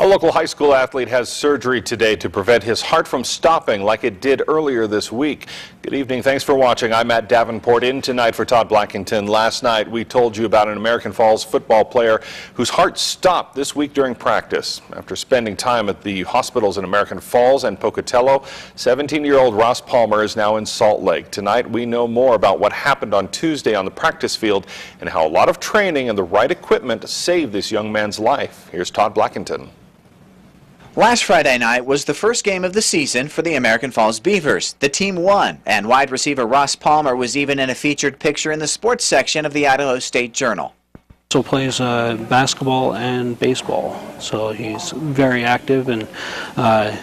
A local high school athlete has surgery today to prevent his heart from stopping like it did earlier this week. Good evening. Thanks for watching. I'm Matt Davenport in tonight for Todd Blackington. Last night we told you about an American Falls football player whose heart stopped this week during practice. After spending time at the hospitals in American Falls and Pocatello, 17-year-old Ross Palmer is now in Salt Lake. Tonight we know more about what happened on Tuesday on the practice field and how a lot of training and the right equipment saved this young man's life. Here's Todd Blackington. Last Friday night was the first game of the season for the American Falls Beavers. The team won, and wide receiver Ross Palmer was even in a featured picture in the sports section of the Idaho State Journal. So plays basketball and baseball, so he's very active and kind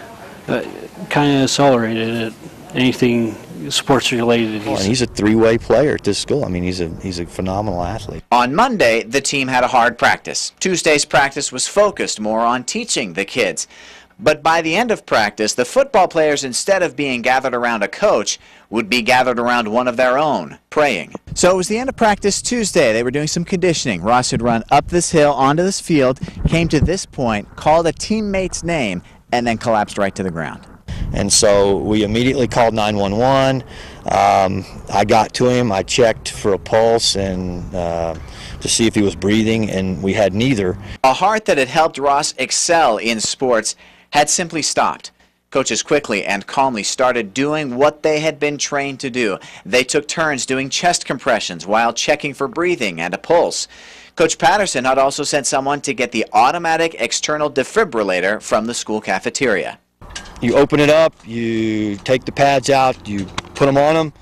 of accelerated at anything sports related. He's a three-way player at this school. I mean, he's a phenomenal athlete. On Monday, the team had a hard practice. Tuesday's practice was focused more on teaching the kids. But by the end of practice, the football players, instead of being gathered around a coach, would be gathered around one of their own, praying. So it was the end of practice Tuesday. They were doing some conditioning. Ross had run up this hill onto this field, came to this point, called a teammate's name, and then collapsed right to the ground. And so we immediately called 911. I got to him. I checked for a pulse and to see if he was breathing, and we had neither. A heart that had helped Ross excel in sports had simply stopped. Coaches quickly and calmly started doing what they had been trained to do. They took turns doing chest compressions while checking for breathing and a pulse. Coach Patterson had also sent someone to get the automatic external defibrillator from the school cafeteria. You open it up, you take the pads out, you put them on him,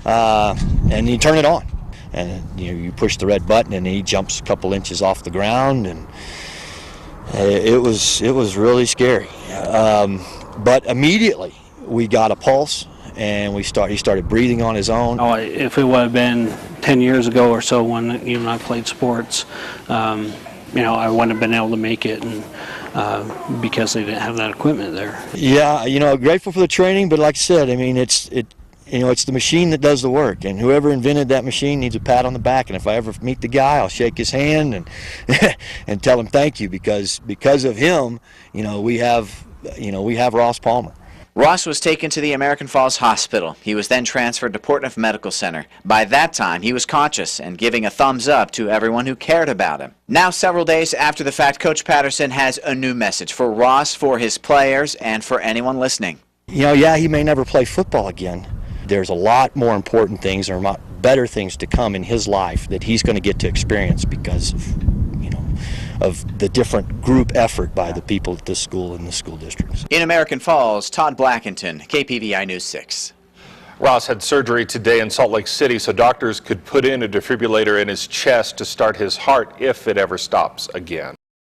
and you turn it on. And you push the red button, and he jumps a couple inches off the ground, and it was really scary. But immediately we got a pulse, and he started breathing on his own. Oh, if it would have been 10 years ago or so when I played sports, I wouldn't have been able to make it, and because they didn't have that equipment there. Yeah, grateful for the training, but like I said, I mean, it's the machine that does the work, and whoever invented that machine needs a pat on the back. And if I ever meet the guy, I'll shake his hand and and tell him thank you, because of him, we have Ross Palmer. Ross was taken to the American Falls Hospital. He was then transferred to Portneuf Medical Center. By that time, he was conscious and giving a thumbs up to everyone who cared about him. Now, several days after the fact, Coach Patterson has a new message for Ross, for his players, and for anyone listening. He may never play football again. There's a lot more important things, or a lot better things to come in his life that he's going to get to experience because of the different group effort by the people at this school and the school districts. In American Falls, Todd Blackington, KPVI News 6. Ross had surgery today in Salt Lake City so doctors could put in a defibrillator in his chest to start his heart if it ever stops again.